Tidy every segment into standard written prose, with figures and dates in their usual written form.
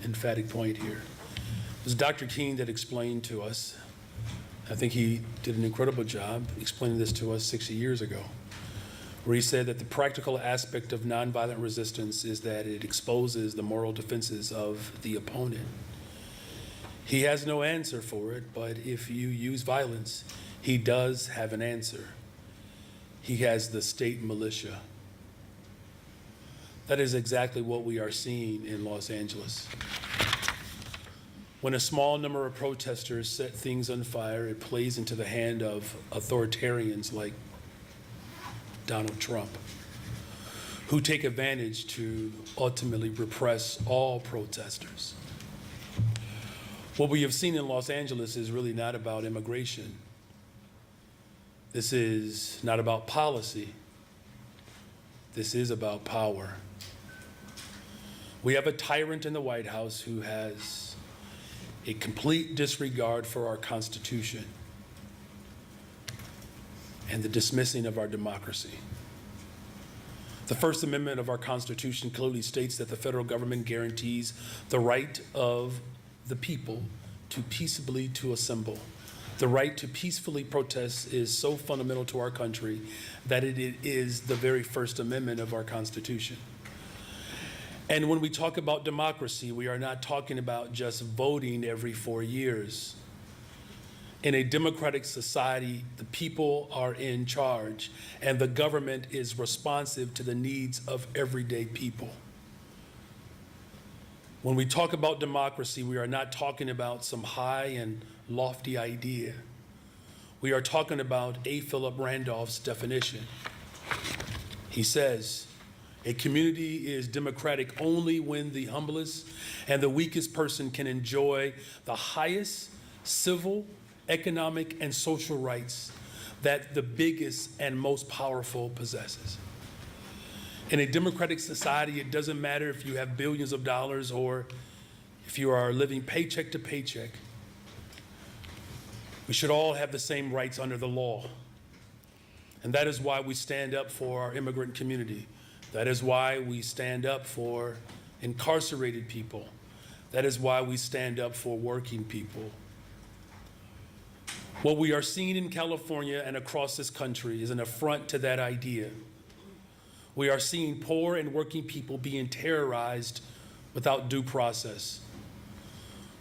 emphatic point here. It was Dr. King that explained to us, I think he did an incredible job explaining this to us 60 years ago, where he said that the practical aspect of nonviolent resistance is that it exposes the moral defenses of the opponent. He has no answer for it, but if you use violence, he does have an answer. He has the state militia. That is exactly what we are seeing in Los Angeles. When a small number of protesters set things on fire, it plays into the hand of authoritarians like Donald Trump, who take advantage to ultimately repress all protesters. What we have seen in Los Angeles is really not about immigration. This is not about policy. This is about power. We have a tyrant in the White House who has a complete disregard for our Constitution and the dismissing of our democracy. The First Amendment of our Constitution clearly states that the federal government guarantees the right of the people to peaceably to assemble. The right to peacefully protest is so fundamental to our country that it is the very First Amendment of our Constitution. And when we talk about democracy, we are not talking about just voting every 4 years. In a democratic society, the people are in charge, and the government is responsive to the needs of everyday people. When we talk about democracy, we are not talking about some high and lofty idea. We are talking about A. Philip Randolph's definition. He says, a community is democratic only when the humblest and the weakest person can enjoy the highest civil, economic, and social rights that the biggest and most powerful possesses. In a democratic society, it doesn't matter if you have billions of dollars or if you are living paycheck to paycheck. We should all have the same rights under the law. And that is why we stand up for our immigrant community. That is why we stand up for incarcerated people. That is why we stand up for working people. What we are seeing in California and across this country is an affront to that idea. We are seeing poor and working people being terrorized without due process.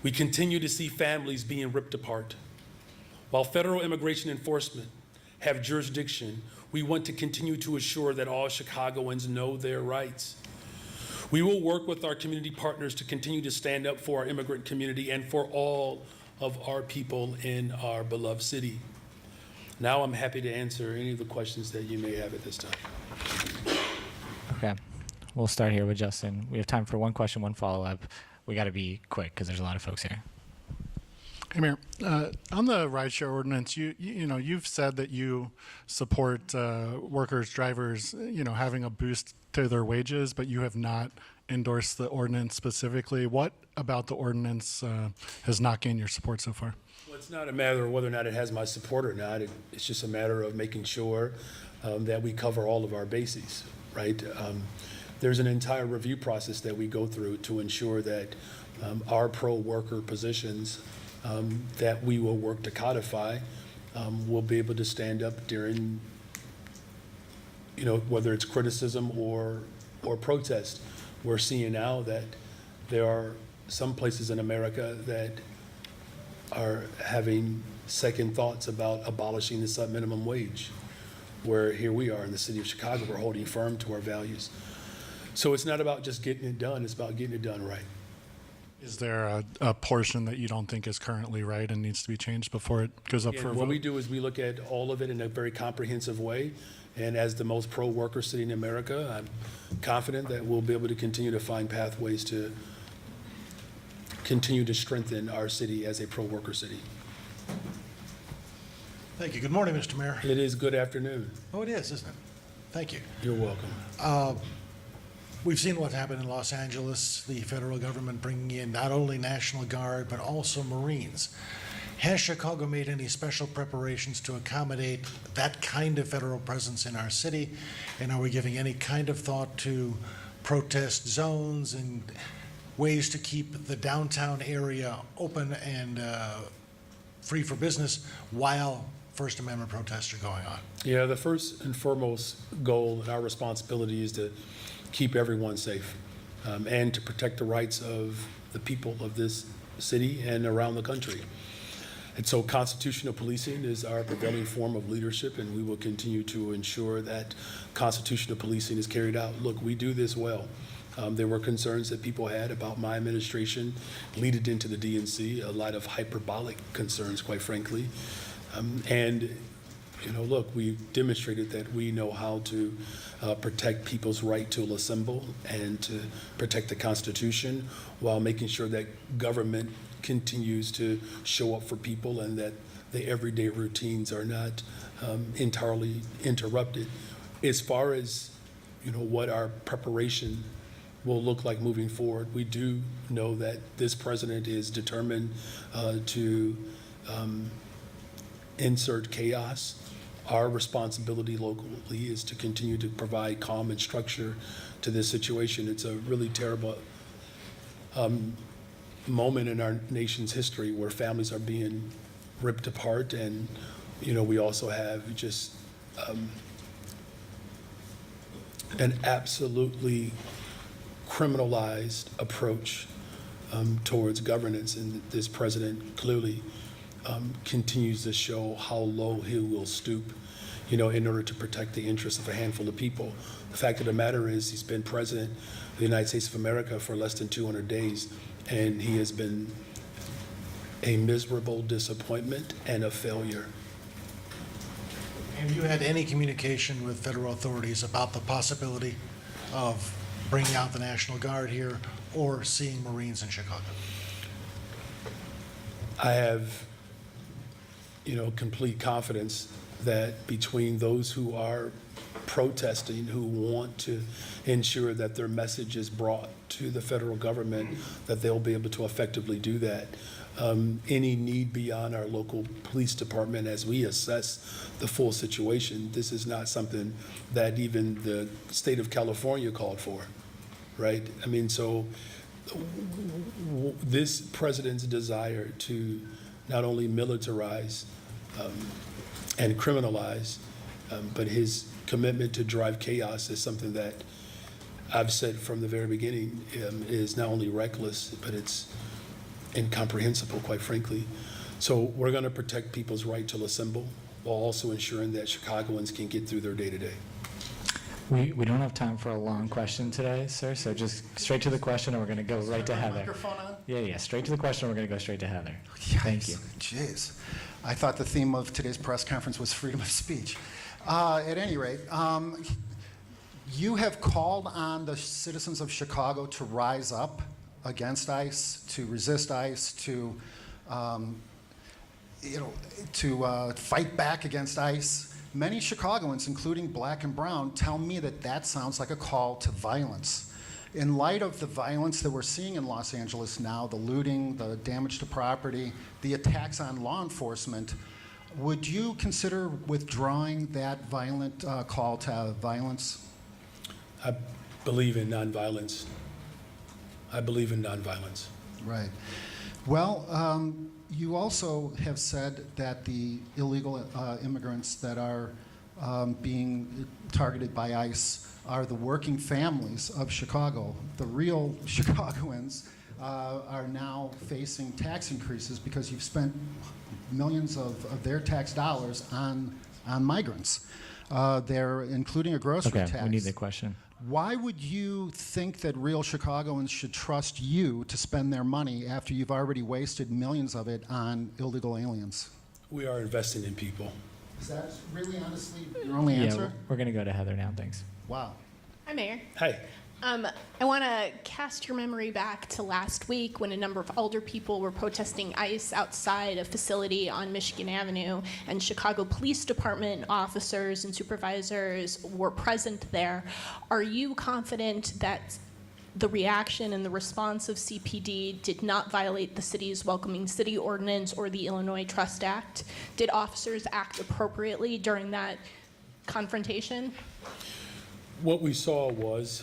We continue to see families being ripped apart. While federal immigration enforcement have jurisdiction, we want to continue to assure that all Chicagoans know their rights. We will work with our community partners to continue to stand up for our immigrant community and for all of our people in our beloved city. Now I'm happy to answer any of the questions that you may have at this time. Okay, we'll start here with Justin. We have time for one question, one follow-up. We got to be quick because there's a lot of folks here. Hey, Mayor. On the rideshare ordinance, you've said that you support workers, drivers, having a boost to their wages, but you have not endorsed the ordinance specifically. What about the ordinance has not gained your support so far? Well, it's not a matter of whether or not it has my support or not. It's just a matter of making sure that we cover all of our bases, right? There's an entire review process that we go through to ensure that our pro-worker positions that we will work to codify will be able to stand up during, whether it's criticism or protest. We're seeing now that there are some places in America that are having second thoughts about abolishing the sub-minimum wage, where here we are in the city of Chicago, we're holding firm to our values. So it's not about just getting it done, it's about getting it done right. Is there a portion that you don't think is currently right and needs to be changed before it goes up for a vote? What we do is we look at all of it in a very comprehensive way. And as the most pro-worker city in America, I'm confident that we'll be able to continue to find pathways to continue to strengthen our city as a pro-worker city. Thank you. Good morning, Mr. Mayor. It is good afternoon. Oh, it is, isn't it? Thank you. You're welcome. We've seen what happened in Los Angeles, the federal government bringing in not only National Guard, but also Marines. Has Chicago made any special preparations to accommodate that kind of federal presence in our city? And are we giving any kind of thought to protest zones and ways to keep the downtown area open and free for business while First Amendment protests are going on? Yeah, the first and foremost goal and our responsibility is to keep everyone safe and to protect the rights of the people of this city and around the country. And so constitutional policing is our prevailing form of leadership, and we will continue to ensure that constitutional policing is carried out. Look, we do this well. There were concerns that people had about my administration leading into the DNC, a lot of hyperbolic concerns, quite frankly. Look, we demonstrated that we know how to protect people's right to assemble and to protect the Constitution while making sure that government continues to show up for people and that the everyday routines are not entirely interrupted. As far as, what our preparation will look like moving forward, we do know that this president is determined to insert chaos. Our responsibility locally is to continue to provide calm and structure to this situation. It's a really terrible moment in our nation's history where families are being ripped apart, and we also have just an absolutely criminalized approach towards governance, and this president clearly continues to show how low he will stoop, in order to protect the interests of a handful of people. The fact of the matter is he's been president of the United States of America for less than 200 days, and he has been a miserable disappointment and a failure. Have you had any communication with federal authorities about the possibility of bringing out the National Guard here or seeing Marines in Chicago? I have, complete confidence that between those who are protesting, who want to ensure that their message is brought to the federal government, that they'll be able to effectively do that. Any need beyond our local police department as we assess the full situation, this is not something that even the state of California called for, right? So this president's desire to not only militarize and criminalize, but his commitment to drive chaos is something that I've said from the very beginning is not only reckless, but it's incomprehensible, quite frankly. So we're going to protect people's right to assemble while also ensuring that Chicagoans can get through their day-to-day. We don't have time for a long question today, sir, so just straight to the question, and we're going to go right to Heather. Microphone on? Yeah, straight to the question, we're going to go straight to Heather. Thank you. Jeez. I thought the theme of today's press conference was freedom of speech. At any rate, you have called on the citizens of Chicago to rise up against ICE, to resist ICE, to fight back against ICE. Many Chicagoans, including black and brown, tell me that that sounds like a call to violence. In light of the violence that we're seeing in Los Angeles now, the looting, the damage to property, the attacks on law enforcement, would you consider withdrawing that violent call to violence? I believe in nonviolence. Right. Well, you also have said that the illegal immigrants that are being targeted by ICE are the working families of Chicago. The real Chicagoans are now facing tax increases because you've spent millions of their tax dollars on migrants. They're including a grocery tax. Okay, we need the question. Why would you think that real Chicagoans should trust you to spend their money after you've already wasted millions of it on illegal aliens? We are investing in people. Is that really honestly your only answer? Yeah, we're going to go to Heather now, thanks. Wow. Hi, Mayor. Hey. I want to cast your memory back to last week when a number of older people were protesting ICE outside a facility on Michigan Avenue, and Chicago Police Department officers and supervisors were present there. Are you confident that the reaction and the response of CPD did not violate the city's Welcoming City Ordinance or the Illinois Trust Act? Did officers act appropriately during that confrontation? What we saw was,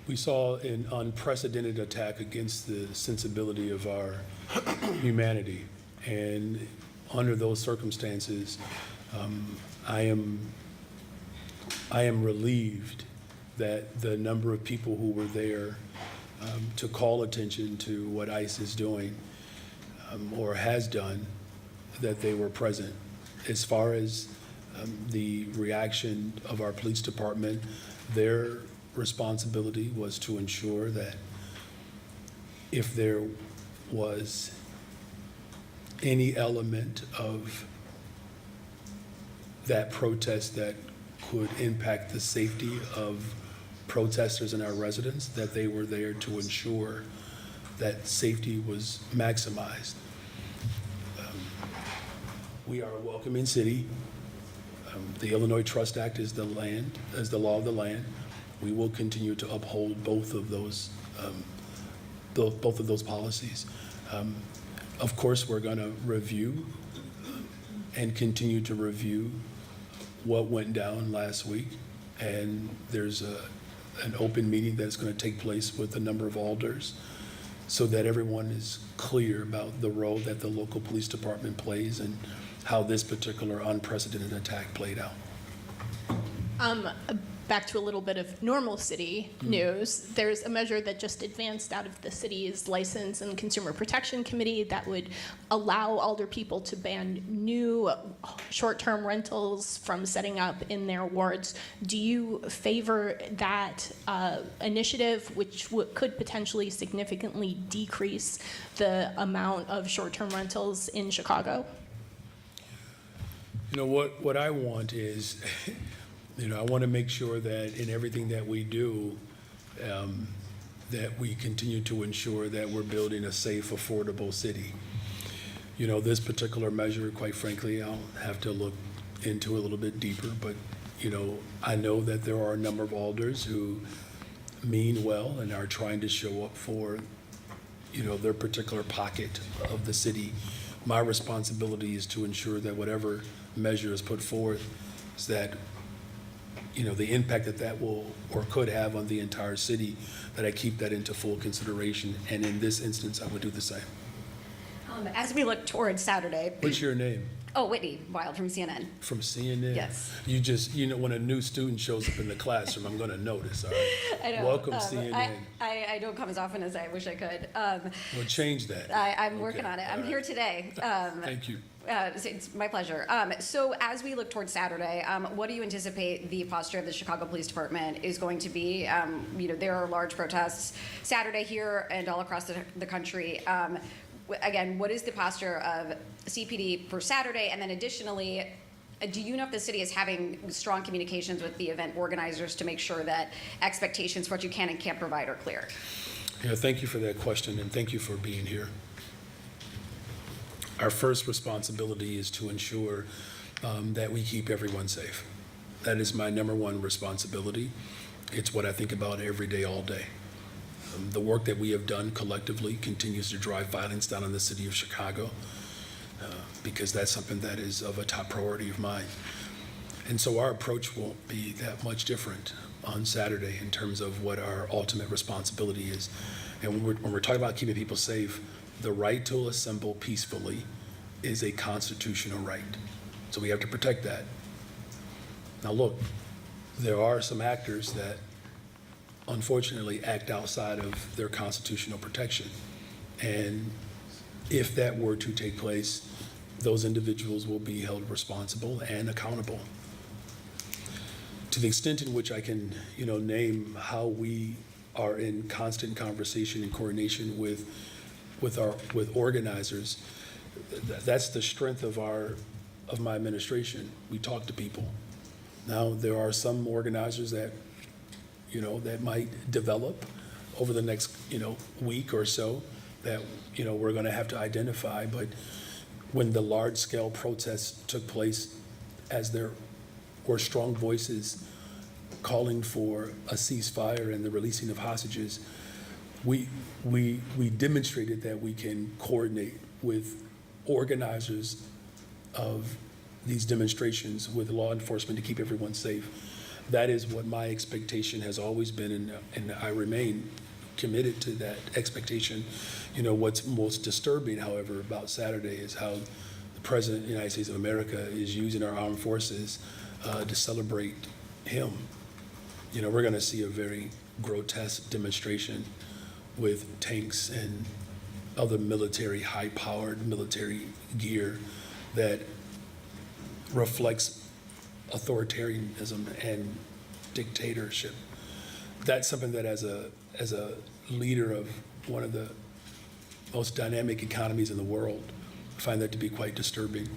We saw an unprecedented attack against the sensibility of our humanity. And under those circumstances, I am relieved that the number of people who were there to call attention to what ICE is doing or has done, that they were present. As far as the reaction of our police department, their responsibility was to ensure that if there was any element of that protest that could impact the safety of protesters and our residents, that they were there to ensure that safety was maximized. We are a welcoming city. The Illinois Trust Act is the law of the land. We will continue to uphold both of those policies. Of course, we're going to review and continue to review what went down last week, and there's an open meeting that's going to take place with a number of alders so that everyone is clear about the role that the local police department plays and how this particular unprecedented attack played out. Back to a little bit of normal city news. There's a measure that just advanced out of the city's License and Consumer Protection Committee that would allow alder people to ban new short-term rentals from setting up in their wards. Do you favor that initiative, which could potentially significantly decrease the amount of short-term rentals in Chicago? You know, what I want is, I want to make sure that in everything that we do, that we continue to ensure that we're building a safe, affordable city. This particular measure, quite frankly, I'll have to look into a little bit deeper, but, I know that there are a number of alders who mean well and are trying to show up for, their particular pocket of the city. My responsibility is to ensure that whatever measure is put forth is that the impact that will or could have on the entire city, that I keep that into full consideration. And in this instance, I would do the same. As we look towards Saturday. What's your name? Oh, Whitney Wild from CNN. From CNN? Yes. You just, when a new student shows up in the classroom, I'm going to notice, all right? I know. Welcome, CNN. I don't come as often as I wish I could. We'll change that. I'm working on it. I'm here today. Thank you. It's my pleasure. So as we look towards Saturday, what do you anticipate the posture of the Chicago Police Department is going to be? There are large protests Saturday here and all across the country. Again, what is the posture of CPD for Saturday? And then additionally, do you know if the city is having strong communications with the event organizers to make sure that expectations for what you can and can't provide are clear? Yeah, thank you for that question, and thank you for being here. Our first responsibility is to ensure that we keep everyone safe. That is my number one responsibility. It's what I think about every day, all day. The work that we have done collectively continues to drive violence down in the city of Chicago because that's something that is of a top priority of mine. And so our approach won't be that much different on Saturday in terms of what our ultimate responsibility is. And when we're talking about keeping people safe, the right to assemble peacefully is a constitutional right. So we have to protect that. Now look, there are some actors that unfortunately act outside of their constitutional protection. And if that were to take place, those individuals will be held responsible and accountable. To the extent in which I can, name how we are in constant conversation and coordination with organizers, that's the strength of my administration. We talk to people. Now, there are some organizers that that might develop over the next, week or so that, we're going to have to identify. But when the large-scale protests took place, as there were strong voices calling for a ceasefire and the releasing of hostages, we demonstrated that we can coordinate with organizers of these demonstrations with law enforcement to keep everyone safe. That is what my expectation has always been, and I remain committed to that expectation. You know, what's most disturbing, however, about Saturday is how the President of the United States of America is using our armed forces to celebrate him. You know, we're going to see a very grotesque demonstration with tanks and other military, high-powered military gear that reflects authoritarianism and dictatorship. That's something that as a leader of one of the most dynamic economies in the world, I find that to be quite disturbing.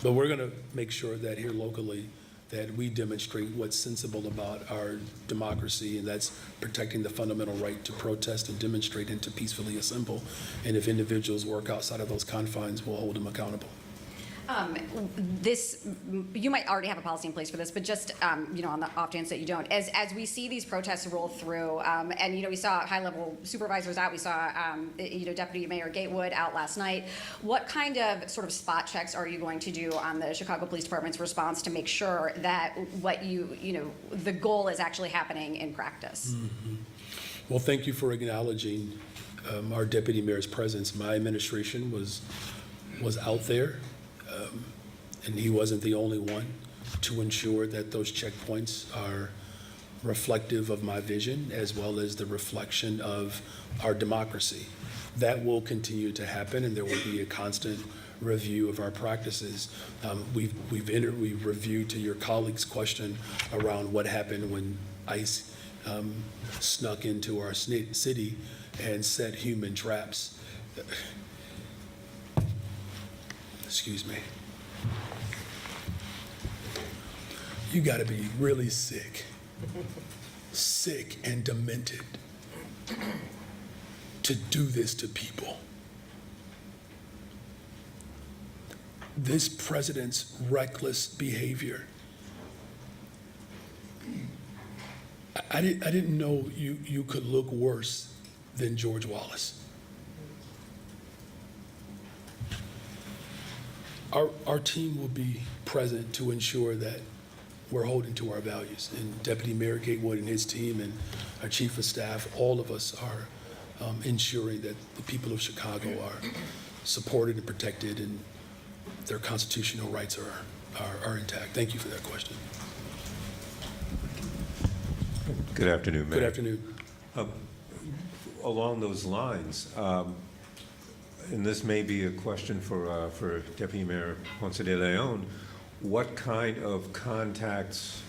But we're going to make sure that here locally that we demonstrate what's sensible about our democracy, and that's protecting the fundamental right to protest and demonstrate and to peacefully assemble. And if individuals work outside of those confines, we'll hold them accountable. You might already have a policy in place for this, but just, on the off chance that you don't, as we see these protests roll through, and, we saw high-level supervisors out, we saw, Deputy Mayor Gatewood out last night, what kind of sort of spot checks are you going to do on the Chicago Police Department's response to make sure that what the goal is actually happening in practice? Mm-hmm. Well, thank you for acknowledging our Deputy Mayor's presence. My administration was out there. And he wasn't the only one to ensure that those checkpoints are reflective of my vision as well as the reflection of our democracy. That will continue to happen, and there will be a constant review of our practices. We've reviewed, to your colleague's question, around what happened when ICE snuck into our city and set human traps. Excuse me. You got to be really sick and demented to do this to people. This president's reckless behavior. I didn't know you could look worse than George Wallace. Our team will be present to ensure that we're holding to our values. And Deputy Mayor Gatewood and his team and our Chief of Staff, all of us are ensuring that the people of Chicago are supported and protected and their constitutional rights are intact. Thank you for that question. Good afternoon, Mayor. Good afternoon. Along those lines, and this may be a question for Deputy Mayor Ponce de Leon, what kind of contacts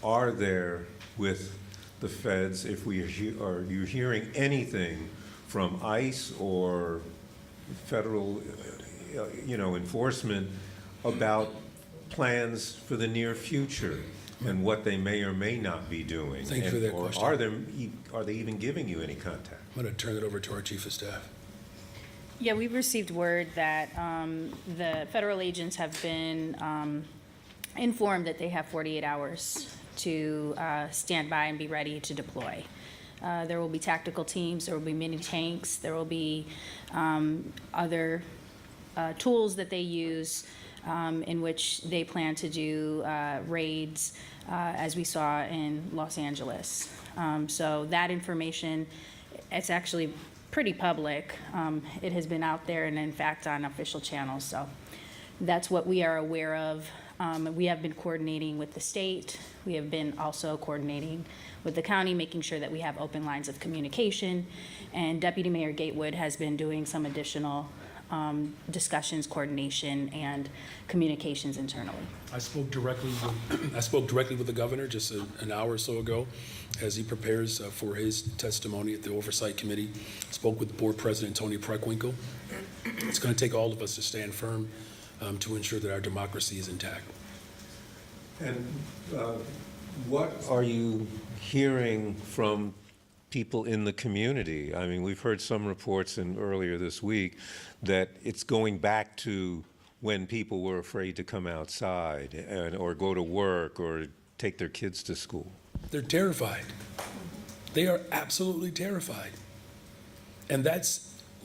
are there with the feds? If are you hearing anything from ICE or federal, enforcement about plans for the near future and what they may or may not be doing? Thank you for that question. Are they even giving you any contact? I'm going to turn it over to our Chief of Staff. Yeah, we've received word that the federal agents have been informed that they have 48 hours to stand by and be ready to deploy. There will be tactical teams, there will be mini tanks, there will be other tools that they use in which they plan to do raids, as we saw in Los Angeles. So that information, it's actually pretty public. It has been out there and in fact on official channels. So that's what we are aware of. We have been coordinating with the state. We have been also coordinating with the county, making sure that we have open lines of communication. And Deputy Mayor Gatewood has been doing some additional discussions, coordination, and communications internally. I spoke directly with the governor just an hour or so ago as he prepares for his testimony at the Oversight Committee. Spoke with Board President Tony Preckwinkle. It's going to take all of us to stand firm to ensure that our democracy is intact. And what are you hearing from people in the community? I mean, we've heard some reports earlier this week that it's going back to when people were afraid to come outside or go to work or take their kids to school. They're terrified. They are absolutely terrified. And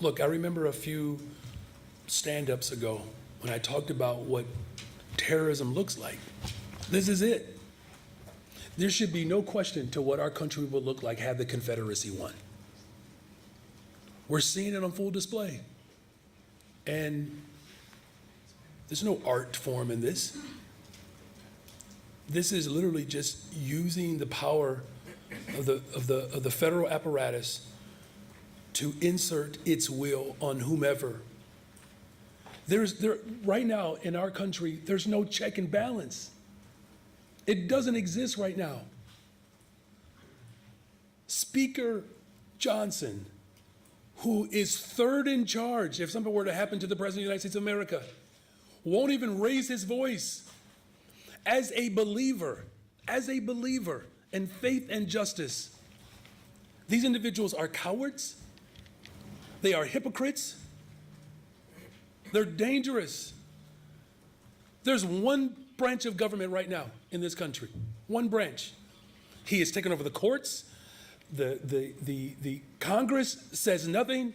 look, I remember a few stand-ups ago when I talked about what terrorism looks like. This is it. There should be no question to what our country would look like had the Confederacy won. We're seeing it on full display. And there's no art form in this. This is literally just using the power of the federal apparatus to insert its will on whomever. Right now in our country, there's no check and balance. It doesn't exist right now. Speaker Johnson, who is third in charge if something were to happen to the President of the United States of America, won't even raise his voice. As a believer in faith and justice, these individuals are cowards. They are hypocrites. They're dangerous. There's one branch of government right now in this country, one branch. He has taken over the courts. The Congress says nothing.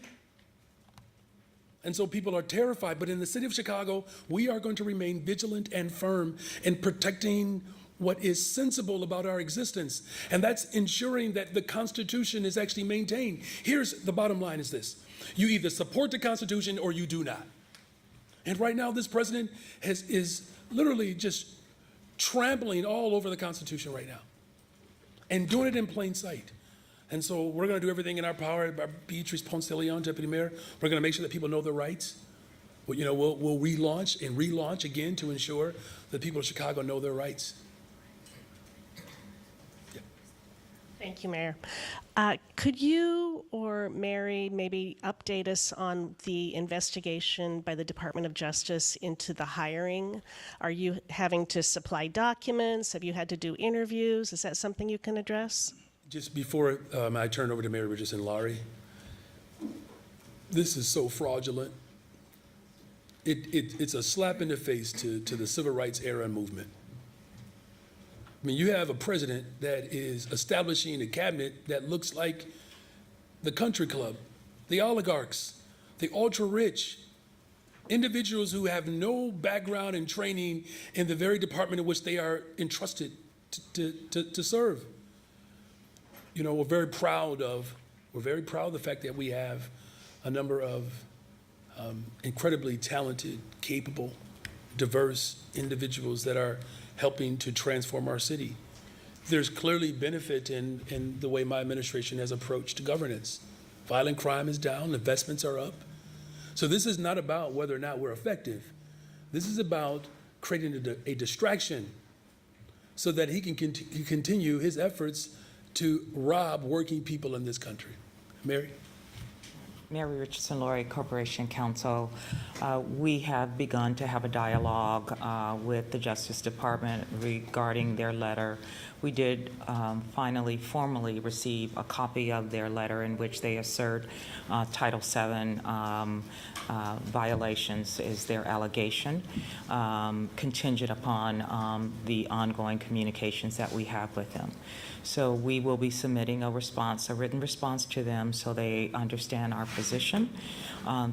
And so people are terrified. But in the city of Chicago, we are going to remain vigilant and firm in protecting what is sensible about our existence. And that's ensuring that the Constitution is actually maintained. Here's the bottom line is this. You either support the Constitution or you do not. And right now, this president is literally just trampling all over the Constitution right now and doing it in plain sight. And so we're going to do everything in our power. Beatrice Ponce de Leon, Deputy Mayor, we're going to make sure that people know their rights. We'll relaunch and relaunch again to ensure that people of Chicago know their rights. Yeah. Thank you, Mayor. Could you or Mary maybe update us on the investigation by the Department of Justice into the hiring? Are you having to supply documents? Have you had to do interviews? Is that something you can address? Just before I turn over to Mary Richardson Laurie, this is so fraudulent. It's a slap in the face to the civil rights era movement. I mean, you have a president that is establishing a cabinet that looks like the country club, the oligarchs, the ultra-rich, individuals who have no background and training in the very department in which they are entrusted to serve. You know, we're very proud of the fact that we have a number of incredibly talented, capable, diverse individuals that are helping to transform our city. There's clearly benefit in the way my administration has approached governance. Violent crime is down, investments are up. So this is not about whether or not we're effective. This is about creating a distraction so that he can continue his efforts to rob working people in this country. Mary? Mary Richardson Laurie, Corporation Counsel. We have begun to have a dialogue with the Justice Department regarding their letter. We did finally formally receive a copy of their letter in which they assert Title VII violations is their allegation, contingent upon the ongoing communications that we have with them. So we will be submitting a written response to them so they understand our position.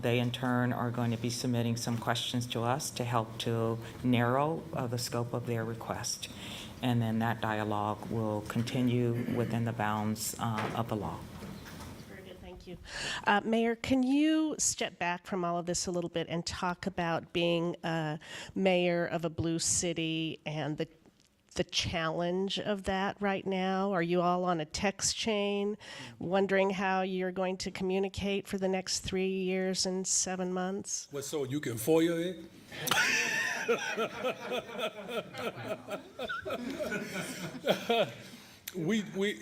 They in turn are going to be submitting some questions to us to help to narrow the scope of their request. And then that dialogue will continue within the bounds of the law. Very good, thank you. Mayor, can you step back from all of this a little bit and talk about being a mayor of a blue city and the challenge of that right now? Are you all on a text chain, wondering how you're going to communicate for the next 3 years and 7 months? What, so you can FOIA it?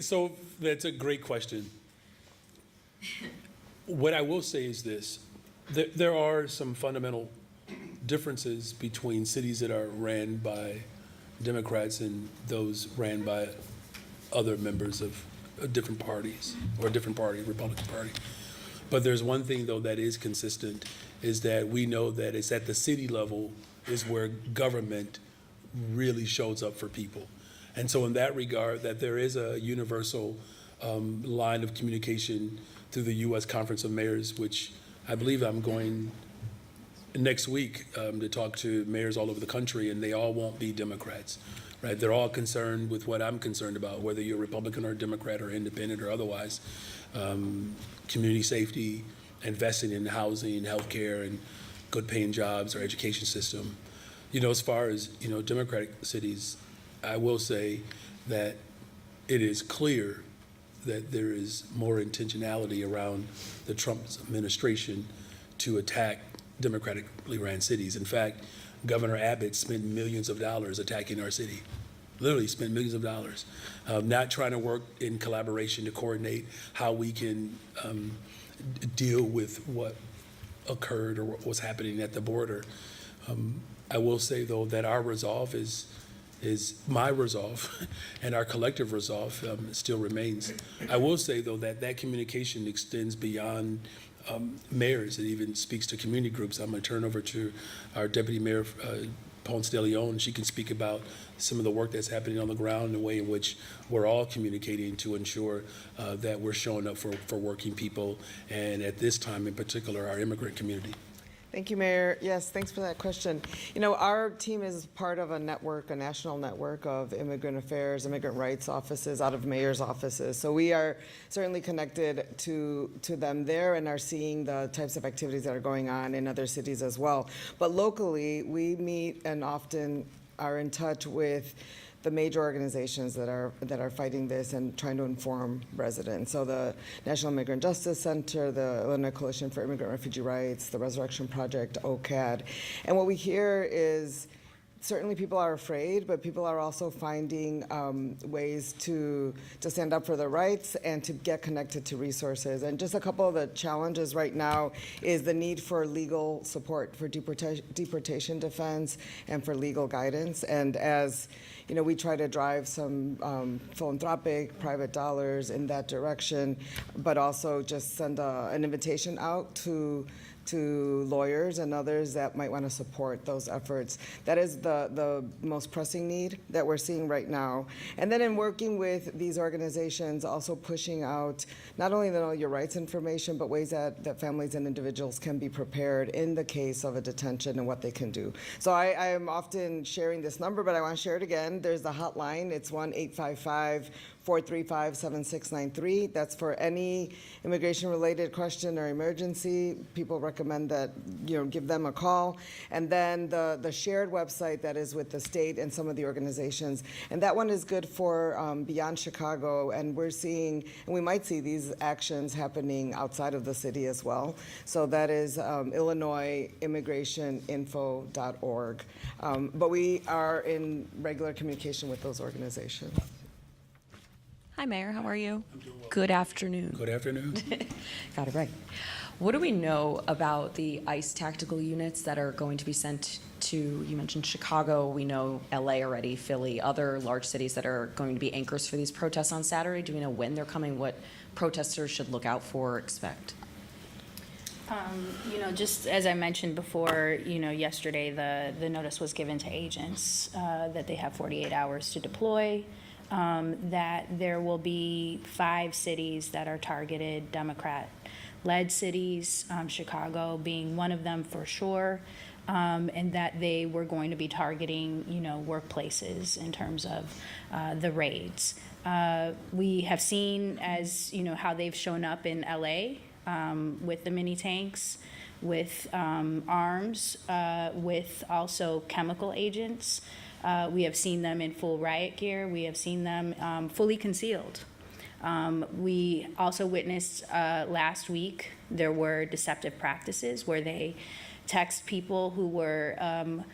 So that's a great question. What I will say is this. There are some fundamental differences between cities that are ran by Democrats and those ran by other members of different parties or a different party, Republican Party. But there's one thing, though, that is consistent, is that we know that it's at the city level is where government really shows up for people. And so in that regard, that there is a universal line of communication through the U.S. Conference of Mayors, which I believe I'm going next week to talk to mayors all over the country, and they all won't be Democrats. right? They're all concerned with what I'm concerned about, whether you're Republican or Democrat or independent or otherwise. Community safety, investing in housing, healthcare, and good paying jobs, our education system. As far as, Democratic cities, I will say that it is clear that there is more intentionality around the Trump administration to attack Democratically ran cities. In fact, Governor Abbott spent millions of dollars attacking our city. Literally spent millions of dollars, not trying to work in collaboration to coordinate how we can deal with what occurred or what was happening at the border. I will say, though, that our resolve is my resolve and our collective resolve still remains. I will say, though, that communication extends beyond mayors. It even speaks to community groups. I'm going to turn over to our Deputy Mayor, Ponce de Leon. She can speak about some of the work that's happening on the ground, the way in which we're all communicating to ensure that we're showing up for working people, and at this time in particular, our immigrant community. Thank you, Mayor. Yes, thanks for that question. Our team is part of a network, a national network of immigrant affairs, immigrant rights offices out of mayor's offices. So we are certainly connected to them there and are seeing the types of activities that are going on in other cities as well. But locally, we meet and often are in touch with the major organizations that are fighting this and trying to inform residents. So the National Immigrant Justice Center, the Illinois Coalition for Immigrant Refugee Rights, the Resurrection Project, OCAD. And what we hear is certainly people are afraid, but people are also finding ways to stand up for their rights and to get connected to resources. And just a couple of the challenges right now is the need for legal support for deportation defense and for legal guidance. And as we try to drive some philanthropic, private dollars in that direction, but also just send an invitation out to lawyers and others that might want to support those efforts. That is the most pressing need that we're seeing right now. And then in working with these organizations, also pushing out not only the Know Your Rights information, but ways that families and individuals can be prepared in the case of a detention and what they can do. So I am often sharing this number, but I want to share it again. There's the hotline. It's 1-855-435-7693. That's for any immigration-related question or emergency. People recommend that give them a call. And then the shared website that is with the state and some of the organizations. And that one is good for beyond Chicago. And we're seeing, and we might see these actions happening outside of the city as well. So that is IllinoisImmigrationInfo.org. But we are in regular communication with those organizations. Hi, Mayor. How are you? I'm doing well. Good afternoon. Good afternoon. Got it right. What do we know about the ICE tactical units that are going to be sent to, you mentioned Chicago, we know LA already, Philly, other large cities that are going to be anchors for these protests on Saturday? Do we know when they're coming, what protesters should look out for or expect? Just as I mentioned before, yesterday the notice was given to agents that they have 48 hours to deploy. That there will be 5 cities that are targeted, Democrat-led cities, Chicago being one of them for sure, and that they were going to be targeting, workplaces in terms of the raids. We have seen, as how they've shown up in LA with the mini tanks, with arms, with also chemical agents. We have seen them in full riot gear. We have seen them fully concealed. We also witnessed last week there were deceptive practices where they text people who were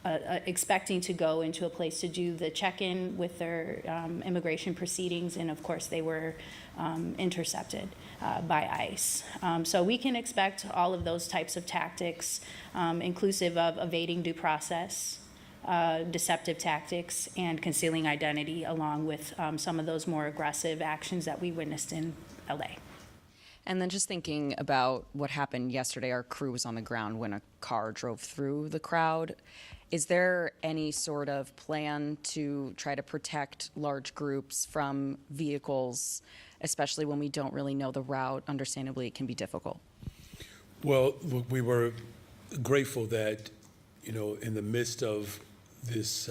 expecting to go into a place to do the check-in with their immigration proceedings, and of course they were intercepted by ICE. So we can expect all of those types of tactics, inclusive of evading due process, deceptive tactics, and concealing identity, along with some of those more aggressive actions that we witnessed in LA. And then just thinking about what happened yesterday, our crew was on the ground when a car drove through the crowd. Is there any sort of plan to try to protect large groups from vehicles, especially when we don't really know the route? Understandably, it can be difficult. Well, we were grateful that, in the midst of this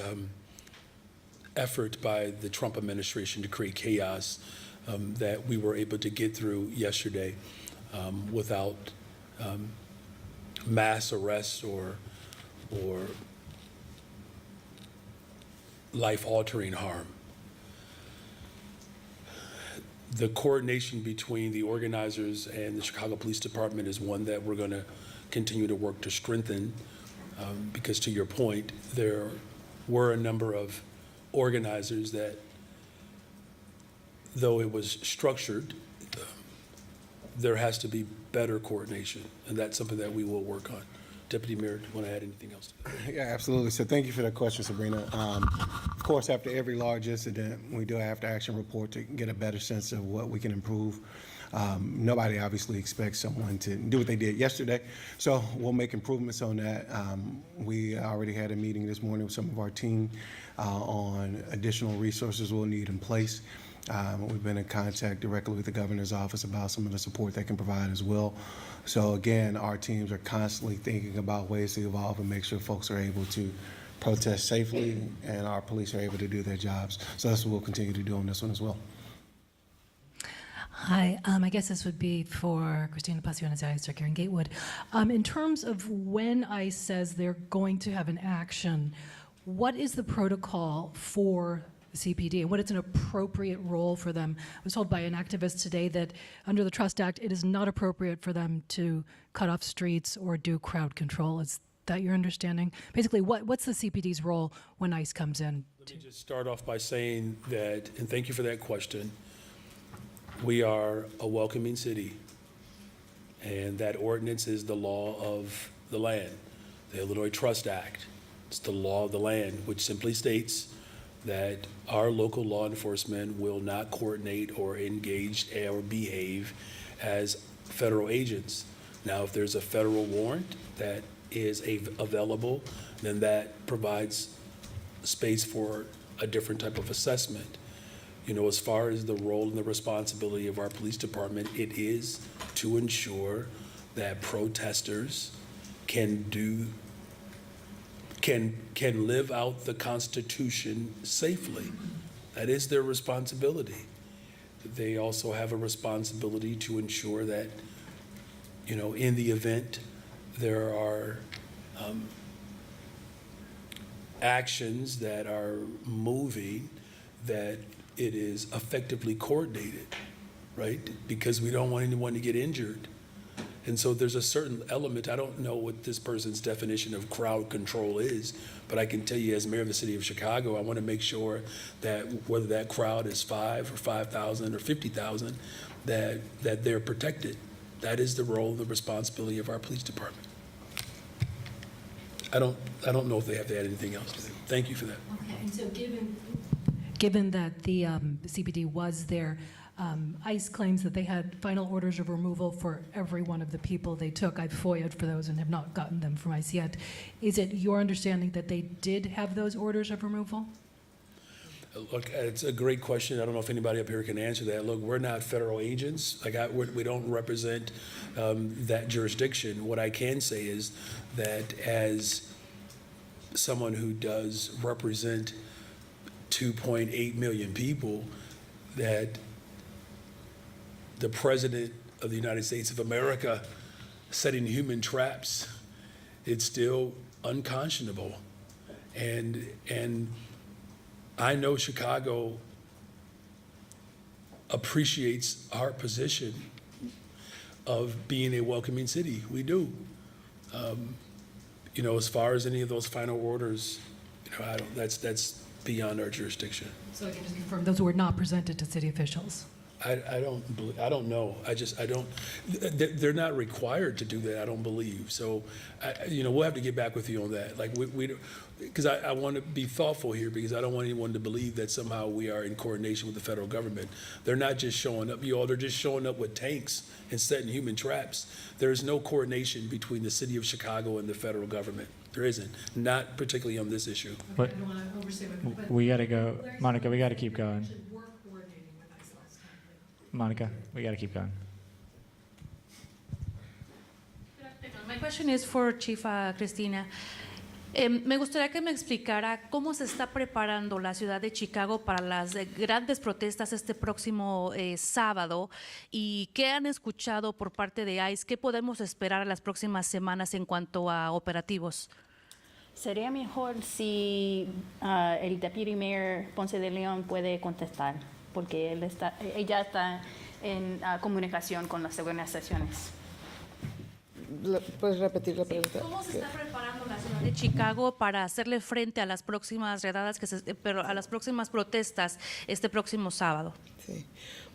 effort by the Trump administration to create chaos that we were able to get through yesterday without mass arrests or life-altering harm. The coordination between the organizers and the Chicago Police Department is one that we're going to continue to work to strengthen because, to your point, there were a number of organizers that, though it was structured, there has to be better coordination, and that's something that we will work on. Deputy Mayor, do you want to add anything else to that? Yeah, absolutely. So thank you for that question, Sabrina. Of course, after every large incident, we do have to action report to get a better sense of what we can improve. Nobody obviously expects someone to do what they did yesterday, so we'll make improvements on that. We already had a meeting this morning with some of our team on additional resources we'll need in place. We've been in contact directly with the governor's office about some of the support they can provide as well. So again, our teams are constantly thinking about ways to evolve and make sure folks are able to protest safely and our police are able to do their jobs. So that's what we'll continue to do on this one as well. Hi, I guess this would be for Christina Pasiones or Karen Gatewood. In terms of when ICE says they're going to have an action, what is the protocol for the CPD, and what is an appropriate role for them? I was told by an activist today that under the Trust Act, it is not appropriate for them to cut off streets or do crowd control. Is that your understanding? Basically, what's the CPD's role when ICE comes in? Let me just start off by saying that, and thank you for that question, we are a welcoming city, and that ordinance is the law of the land, the Illinois Trust Act. It's the law of the land, which simply states that our local law enforcement will not coordinate or engage or behave as federal agents. Now, if there's a federal warrant that is available, then that provides space for a different type of assessment. You know, as far as the role and the responsibility of our police department, it is to ensure that protesters can live out the Constitution safely. That is their responsibility. They also have a responsibility to ensure that, you know, in the event there are actions that are moving, that it is effectively coordinated, right? Because we don't want anyone to get injured. And so there's a certain element, I don't know what this person's definition of crowd control is, but I can tell you as mayor of the city of Chicago, I want to make sure that whether that crowd is 5 or 5,000 or 50,000, that they're protected. That is the role and the responsibility of our police department. I don't know if they have to add anything else to that. Thank you for that. Okay, and so given that the CPD was there, ICE claims that they had final orders of removal for every one of the people they took. I've FOIA'd for those and have not gotten them from ICE yet. Is it your understanding that they did have those orders of removal? Look, it's a great question. I don't know if anybody up here can answer that. Look, we're not federal agents. We don't represent that jurisdiction. What I can say is that as someone who does represent 2.8 million people, that the President of the United States of America setting human traps, it's still unconscionable. And I know Chicago appreciates our position of being a welcoming city. We do. You know, as far as any of those final orders, you know, that's beyond our jurisdiction. So I can just confirm those were not presented to city officials. I don't know. They're not required to do that, I don't believe. So, you know, we'll have to get back with you on that. Like, because I want to be thoughtful here, because I don't want anyone to believe that somehow we are in coordination with the federal government. They're not just showing up, they're just showing up with tanks and setting human traps. There's no coordination between the city of Chicago and the federal government. There isn't, not particularly on this issue. But we got to go. Monica, we got to keep going. Monica, we got to keep going. My question is for Chief Christina. Me gustaría que me explicara cómo se está preparando la ciudad de Chicago para las grandes protestas este próximo sábado y qué han escuchado por parte de ICE, qué podemos esperar en las próximas semanas en cuanto a operativos. Sería mejor si el Deputy Mayor Ponce de León puede contestar, porque ella está en comunicación con las organizaciones. ¿Puedes repetir la pregunta? ¿Cómo se está preparando la ciudad de Chicago para hacerle frente a las próximas redadas, pero a las próximas protestas este próximo sábado? Sí.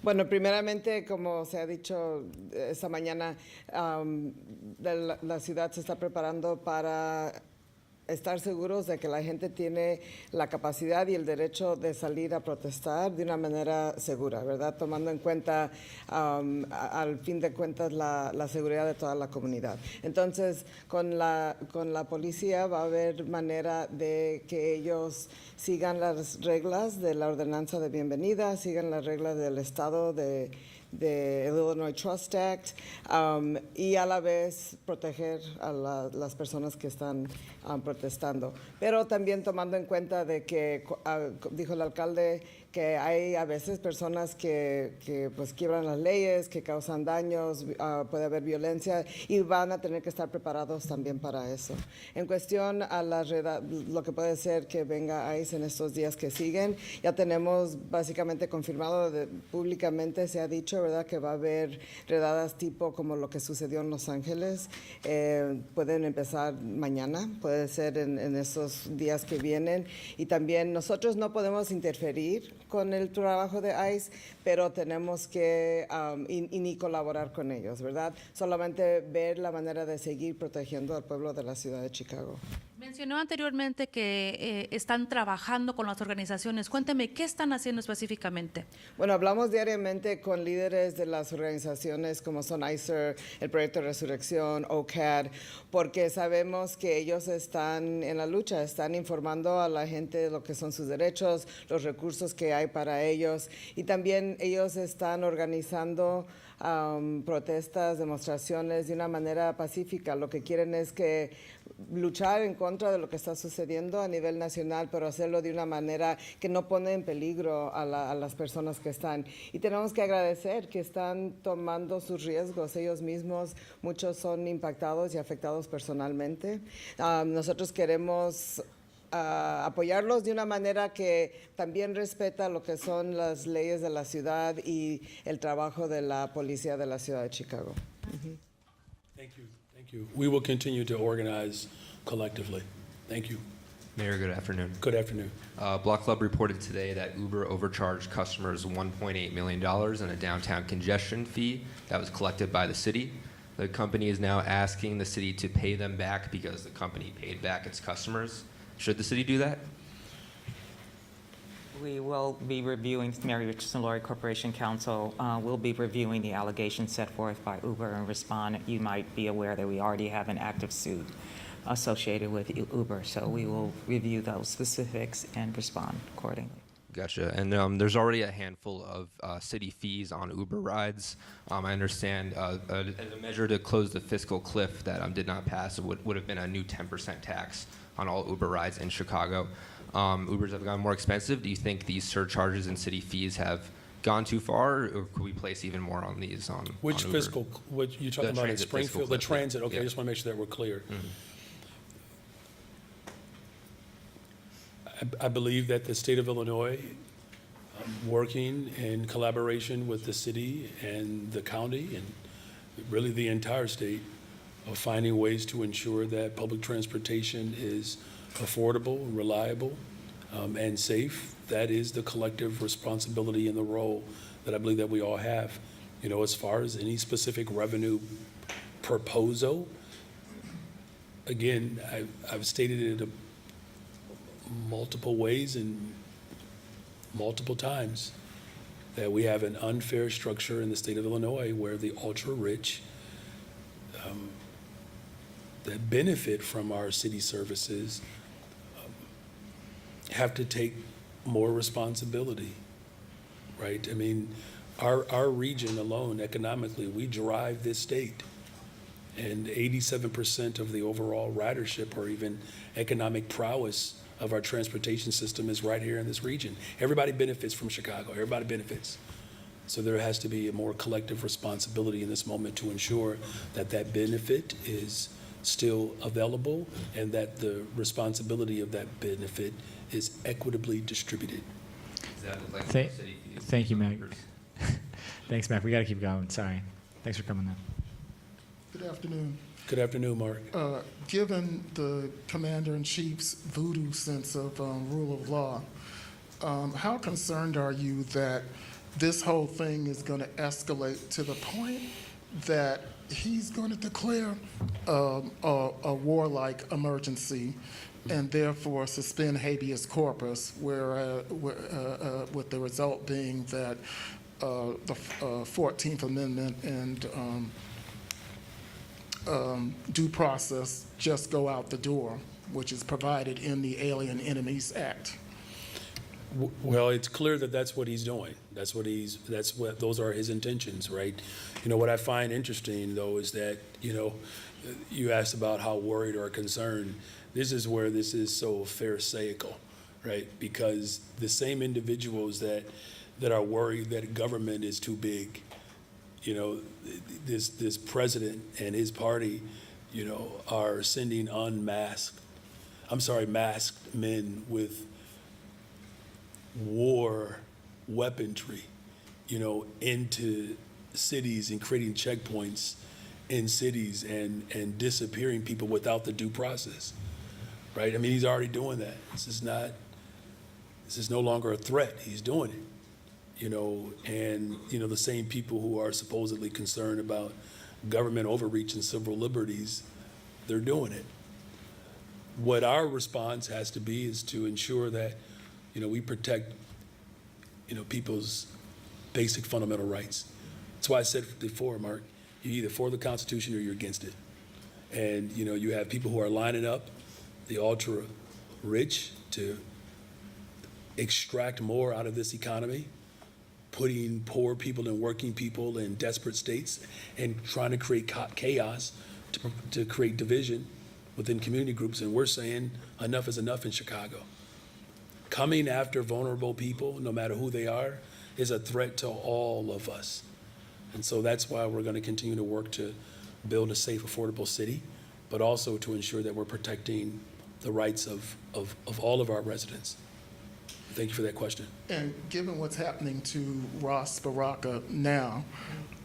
Bueno, primeramente, como se ha dicho esta mañana, la ciudad se está preparando para estar seguros de que la gente tiene la capacidad y el derecho de salir a protestar de una manera segura, ¿verdad? Tomando en cuenta, al fin de cuentas, la seguridad de toda la comunidad. Entonces, con la policía va a haber manera de que ellos sigan las reglas de la ordenanza de bienvenida, sigan las reglas del estado de Illinois Trust Act, y a la vez proteger a las personas que están protestando. Pero también tomando en cuenta de que, dijo el alcalde, que hay a veces personas que pues quiebran las leyes, que causan daños, puede haber violencia y van a tener que estar preparados también para eso. En cuestión a lo que puede ser que venga ICE en estos días que siguen, ya tenemos básicamente confirmado públicamente, se ha dicho, ¿verdad?, que va a haber redadas tipo como lo que sucedió en Los Ángeles. Pueden empezar mañana, puede ser en esos días que vienen. Y también nosotros no podemos interferir con el trabajo de ICE, pero tenemos que ni colaborar con ellos, ¿verdad? Solamente ver la manera de seguir protegiendo al pueblo de la ciudad de Chicago. Mencionó anteriormente que están trabajando con las organizaciones. Cuénteme, ¿qué están haciendo específicamente? Bueno, hablamos diariamente con líderes de las organizaciones como son ICER, el Proyecto de Resurrección, OCAD, porque sabemos que ellos están en la lucha, están informando a la gente de lo que son sus derechos, los recursos que hay para ellos, y también ellos están organizando protestas, demostraciones de una manera pacífica. Lo que quieren es que luchar en contra de lo que está sucediendo a nivel nacional, pero hacerlo de una manera que no pone en peligro a las personas que están. Y tenemos que agradecer que están tomando sus riesgos ellos mismos. Muchos son impactados y afectados personalmente. Nosotros queremos apoyarlos de una manera que también respeta lo que son las leyes de la ciudad y el trabajo de la policía de la ciudad de Chicago. Thank you. Thank you. We will continue to organize collectively. Thank you. Mayor, good afternoon. Good afternoon. Block Club reported today that Uber overcharged customers $1.8 million in a downtown congestion fee that was collected by the city. The company is now asking the city to pay them back because the company paid back its customers. Should the city do that? We will be reviewing, Mary Richardson Laurie Corporation Counsel will be reviewing the allegations set forth by Uber and respond. You might be aware that we already have an active suit associated with Uber, so we will review those specifics and respond accordingly. Gotcha. And there's already a handful of city fees on Uber rides. I understand as a measure to close the fiscal cliff that did not pass, it would have been a new 10% tax on all Uber rides in Chicago. Ubers have gotten more expensive. Do you think these surcharges and city fees have gone too far, or could we place even more on these on Which on Uber? fiscal, what you talking The about in transit fiscal Springfield? The cliff, yeah. transit, okay, Yeah. I just want to make sure that we're clear. I believe that the state of Illinois, working in collaboration with the city and the county and really the entire state, of finding ways to ensure that public transportation is affordable, reliable, and safe. That is the collective responsibility and the role that I believe that we all have. You know, as far as any specific revenue proposal, again, I've stated it multiple ways and multiple times that we have an unfair structure in the state of Illinois where the ultra-rich that benefit from our city services have to take more responsibility, right? I mean, our region alone, economically, we drive this state. And 87% of the overall ridership or even economic prowess of our transportation system is right here in this region. Everybody benefits from Chicago. Everybody benefits. So there has to be a more collective responsibility in this moment to ensure that that benefit is still available and that the responsibility of that benefit is equitably distributed. Thank you, Mac. Thanks, Mac. We got to keep going. Sorry. Thanks for coming in. Good afternoon. Good afternoon, Mark. Given the Commander-in-Chief's voodoo sense of rule of law, how concerned are you that this whole thing is going to escalate to the point that he's going to declare a warlike emergency and therefore suspend habeas corpus, with the result being that the 14th Amendment and due process just go out the door, which is provided in the Alien Enemies Act? Well, it's clear that that's what he's doing. Those are his intentions, right? You know, what I find interesting, though, is that, you asked about how worried or concerned. This is where this is so pharisaical, right? Because the same individuals that are worried that government is too big, this president and his party, are sending masked men with war weaponry, into cities and creating checkpoints in cities and disappearing people without the due process, right? I mean, he's already doing that. This is no longer a threat. He's doing it, and, the same people who are supposedly concerned about government overreach and civil liberties, they're doing it. What our response has to be is to ensure that, we protect, people's basic fundamental rights. That's why I said before, Mark, you're either for the Constitution or you're against it. And, you have people who are lining up, the ultra rich, to extract more out of this economy, putting poor people and working people in desperate states and trying to create chaos to create division within community groups. And we're saying enough is enough in Chicago. Coming after vulnerable people, no matter who they are, is a threat to all of us. And so that's why we're going to continue to work to build a safe, affordable city, but also to ensure that we're protecting the rights of all of our residents. Thank you for that question. And given what's happening to Ross Baraka now,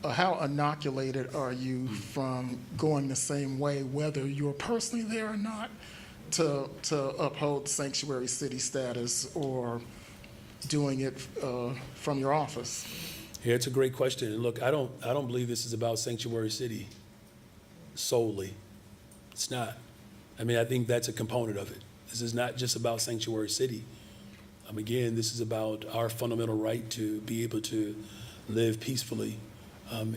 how inoculated are you from going the same way, whether you're personally there or not, to uphold sanctuary city status or doing it from your office? Yeah, it's a great question. And look, I don't believe this is about sanctuary city solely. It's not. I mean, I think that's a component of it. This is not just about sanctuary city. Again, this is about our fundamental right to be able to live peacefully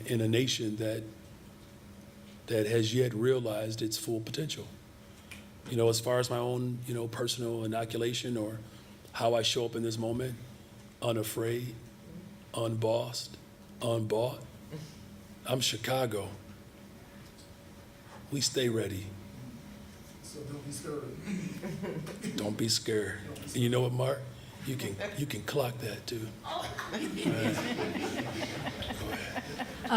in a nation that has yet realized its full potential. As far as my own, personal inoculation or how I show up in this moment, unafraid, unbossed, unbought, I'm Chicago. We stay ready. So don't be scared. Don't be scared. And you know what, Mark? You can clock that too.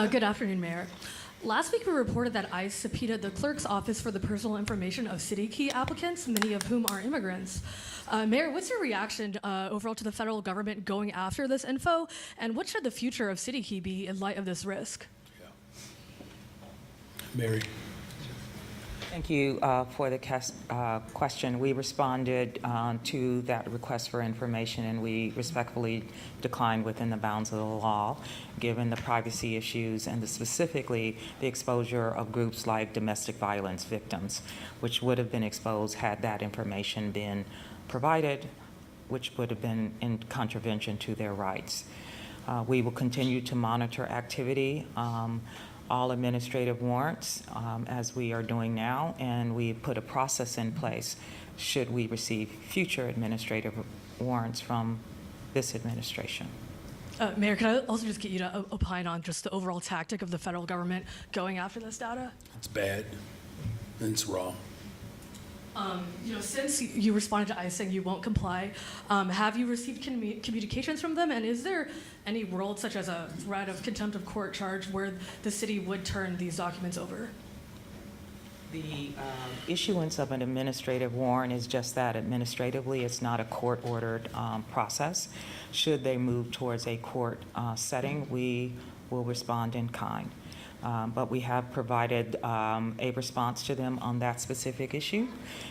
Good afternoon, Mayor. Last week, we reported that ICE subpoenaed the clerk's office for the personal information of city key applicants, many of whom are immigrants. Mayor, what's your reaction overall to the federal government going after this info, and what should the future of city key be in light of this risk? Mary. Thank you for the question. We responded to that request for information, and we respectfully declined within the bounds of the law, given the privacy issues and specifically the exposure of groups like domestic violence victims, which would have been exposed had that information been provided, which would have been in contravention to their rights. We will continue to monitor activity, all administrative warrants, as we are doing now, and we put a process in place should we receive future administrative warrants from this administration. Mayor, can I also just get you to opine on just the overall tactic of the federal government going after this data? It's bad and it's wrong. Since you responded to ICE saying you won't comply, have you received communications from them? And is there any world, such as a threat of contempt of court charge, where the city would turn these documents over? The issuance of an administrative warrant is just that. Administratively, it's not a court-ordered process. Should they move towards a court setting, we will respond in kind. But we have provided a response to them on that specific issue.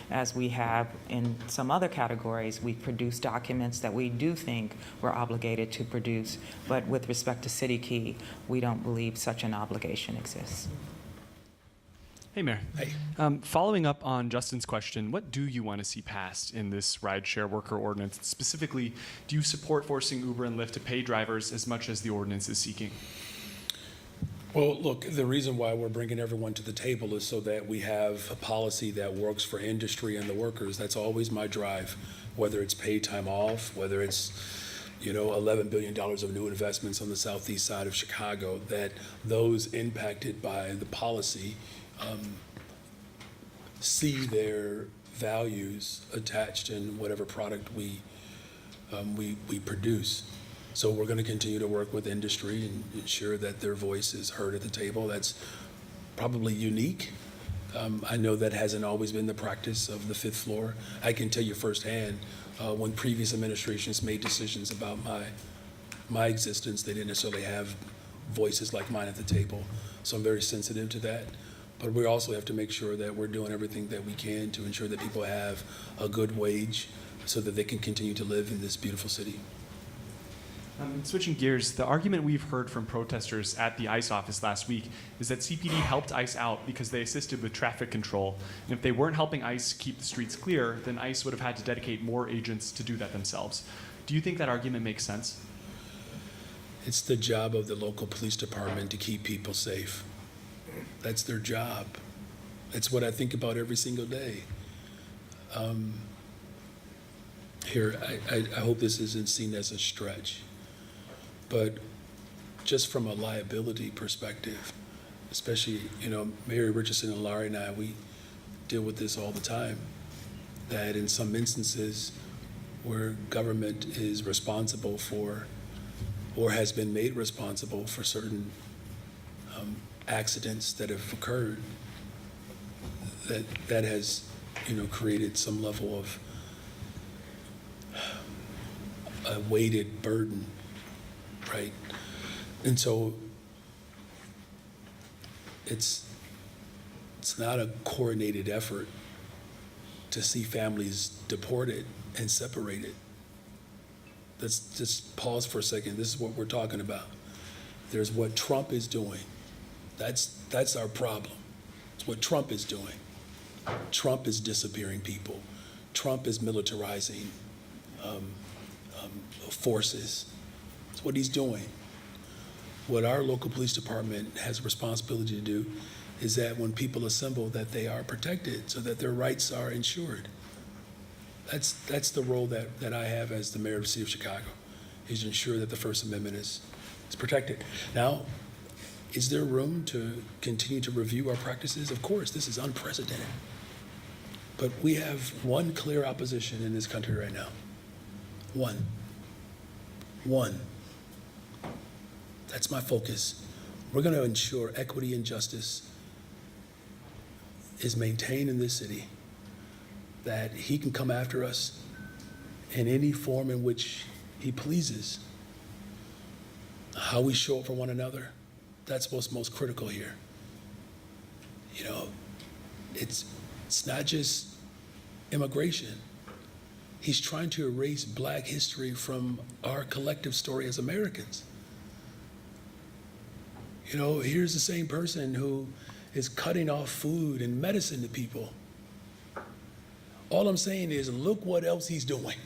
As we have in some other categories, we produce documents that we do think we're obligated to produce. But with respect to City Key, we don't believe such an obligation exists. Hey, Mayor. Hey. Following up on Justin's question, what do you want to see passed in this rideshare worker ordinance? Specifically, do you support forcing Uber and Lyft to pay drivers as much as the ordinance is seeking? Well, look, the reason why we're bringing everyone to the table is so that we have a policy that works for industry and the workers. That's always my drive, whether it's paid time off, whether it's, $11 billion of new investments on the southeast side of Chicago, that those impacted by the policy see their values attached in whatever product we produce. So we're going to continue to work with industry and ensure that their voice is heard at the table. That's probably unique. I know that hasn't always been the practice of the fifth floor. I can tell you firsthand, when previous administrations made decisions about my existence, they didn't necessarily have voices like mine at the table. So I'm very sensitive to that. But we also have to make sure that we're doing everything that we can to ensure that people have a good wage so that they can continue to live in this beautiful city. Switching gears, the argument we've heard from protesters at the ICE office last week is that CPD helped ICE out because they assisted with traffic control. And if they weren't helping ICE keep the streets clear, then ICE would have had to dedicate more agents to do that themselves. Do you think that argument makes sense? It's the job of the local police department to keep people safe. That's their job. It's what I think about every single day. I hope this isn't seen as a stretch, but just from a liability perspective, especially, Mary Richardson and Laurie and I, we deal with this all the time, that in some instances where government is responsible for, or has been made responsible for certain accidents that have occurred, that has, created some level of a weighted burden, right? And so it's not a coordinated effort to see families deported and separated. Let's just pause for a second. This is what we're talking about. There's what Trump is doing. That's our problem. It's what Trump is doing. Trump is disappearing people. Trump is militarizing forces. That's what he's doing. What our local police department has a responsibility to do is that when people assemble, that they are protected so that their rights are ensured. That's the role that I have as the mayor of the city of Chicago, is to ensure that the First Amendment is protected. Now, is there room to continue to review our practices? Of course, this is unprecedented. But we have one clear opposition in this country right now. One. That's my focus. We're going to ensure equity and justice is maintained in this city, that he can come after us in any form in which he pleases. How we show up for one another, that's what's most critical here. It's not just immigration. He's trying to erase Black history from our collective story as Americans. Here's the same person who is cutting off food and medicine to people. All I'm saying is, look what else he's doing.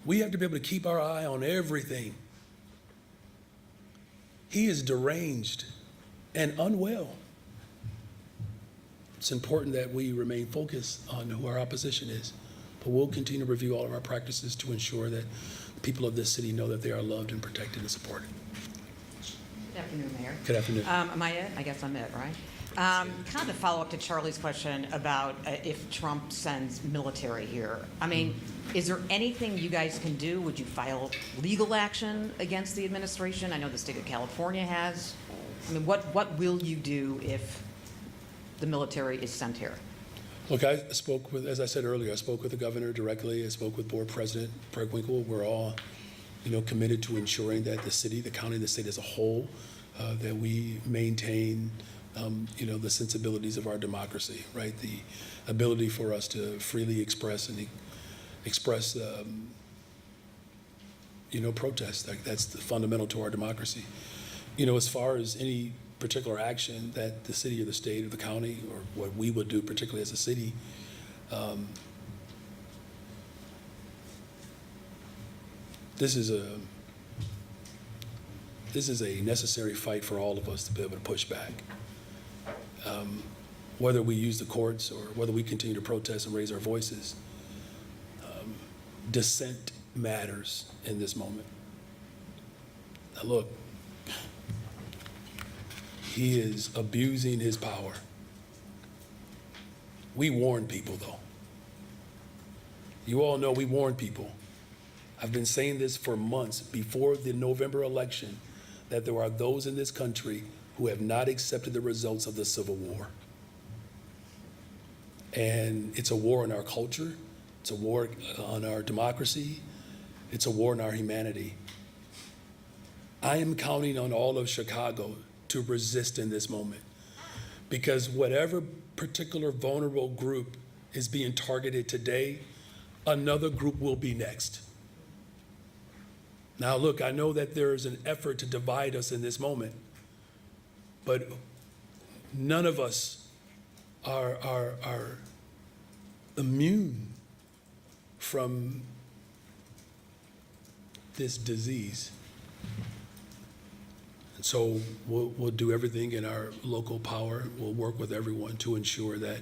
We have to be able to keep our eye on everything. He is deranged and unwell. It's important that we remain focused on who our opposition is. But we'll continue to review all of our practices to ensure that people of this city know that they are loved and protected and supported. Good afternoon, Mayor. Good afternoon. Am I it? I guess I'm it, right? Kind of a follow-up to Charlie's question about if Trump sends military here. I mean, is there anything you guys can do? Would you file legal action against the administration? I know the state of California has. I mean, what will you do if the military is sent here? Look, I spoke with, as I said earlier, I spoke with the governor directly. I spoke with Board President Prewinkle. We're all, committed to ensuring that the city, the county, the state as a whole, that we maintain, the sensibilities of our democracy, right? The ability for us to freely express and express, protest. Like, that's fundamental to our democracy. As far as any particular action that the city or the state or the county or what we would do, particularly as a city, this is a necessary fight for all of us to be able to push back. Whether we use the courts or whether we continue to protest and raise our voices, dissent matters in this moment. Now look, he is abusing his power. We warn people, though. You all know we warn people. I've been saying this for months before the November election, that there are those in this country who have not accepted the results of the Civil War. And it's a war on our culture. It's a war on our democracy. It's a war on our humanity. I am counting on all of Chicago to resist in this moment, because whatever particular vulnerable group is being targeted today, another group will be next. Now look, I know that there is an effort to divide us in this moment, but none of us are immune from this disease. And so we'll do everything in our local power. We'll work with everyone to ensure that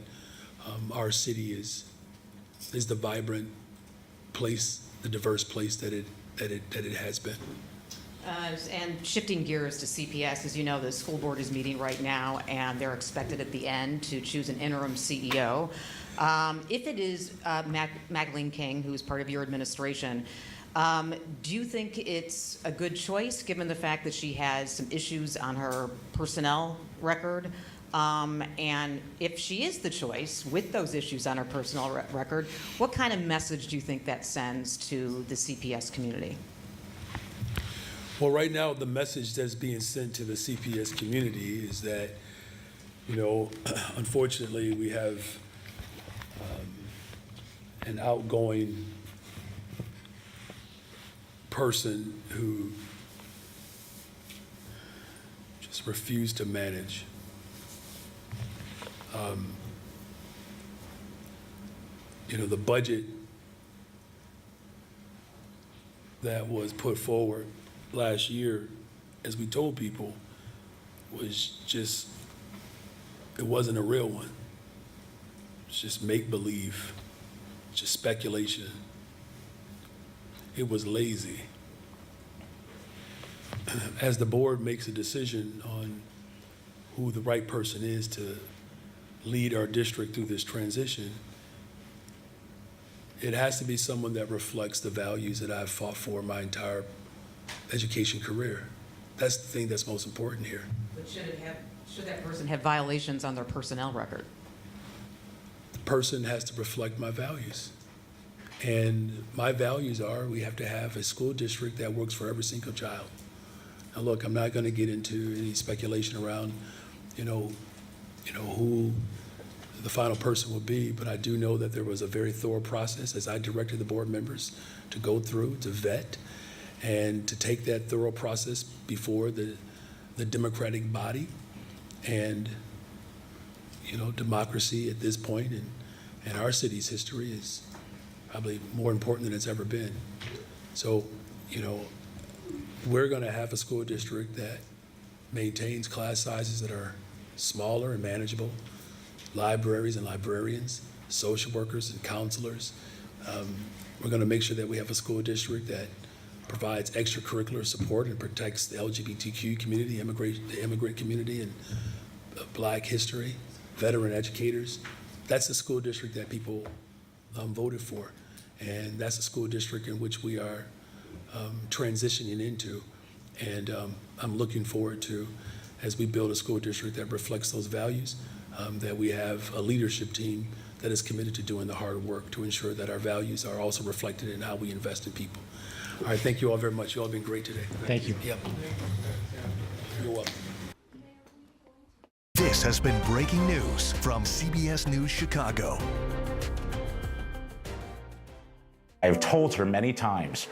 our city is the vibrant place, the diverse place that it has been. And shifting gears to CPS, as you know, the school board is meeting right now, and they're expected at the end to choose an interim CEO. If it is Magdalene King, who is part of your administration, do you think it's a good choice, given the fact that she has some issues on her personnel record? And if she is the choice with those issues on her personnel record, what kind of message do you think that sends to the CPS community? Well, right now, the message that's being sent to the CPS community is that, unfortunately, we have an outgoing person who just refused to manage. The budget that was put forward last year, as we told people, was just, it wasn't a real one. It's just make-believe, just speculation. It was lazy. As the board makes a decision on who the right person is to lead our district through this transition, it has to be someone that reflects the values that I've fought for my entire education career. That's the thing that's most important here. But should that person have violations on their personnel record? The person has to reflect my values. And my values are, we have to have a school district that works for every single child. Now look, I'm not going to get into any speculation around, who the final person will be, but I do know that there was a very thorough process as I directed the board members to go through, to vet, and to take that thorough process before the democratic body. And, democracy at this point in our city's history is probably more important than it's ever been. So, we're going to have a school district that maintains class sizes that are smaller and manageable, libraries and librarians, social workers and counselors, We're going to make sure that we have a school district that provides extracurricular support and protects the LGBTQ community, the immigrant community, and Black history, veteran educators. That's the school district that people voted for, and that's a school district in which we are transitioning into. And I'm looking forward to, as we build a school district that reflects those values, that we have a leadership team that is committed to doing the hard work to ensure that our values are also reflected in how we invest in people. All right, thank you all very much. You all have been great today. Thank you. Yep. You're welcome. This has been breaking news from CBS News Chicago. I've told her many times,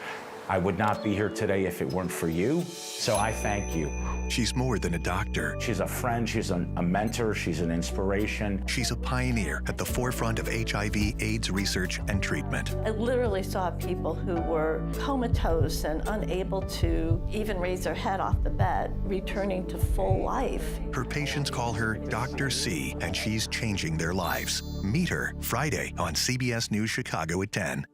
I would not be here today if it weren't for you, so I thank you. She's more than a doctor. She's a friend, she's a mentor, she's an inspiration. She's a pioneer at the forefront of HIV/AIDS research and treatment. I literally saw people who were comatose and unable to even raise their head off the bed, returning to full life. Her patients call her Dr. C, and she's changing their lives. Meet her Friday on CBS News Chicago at 10.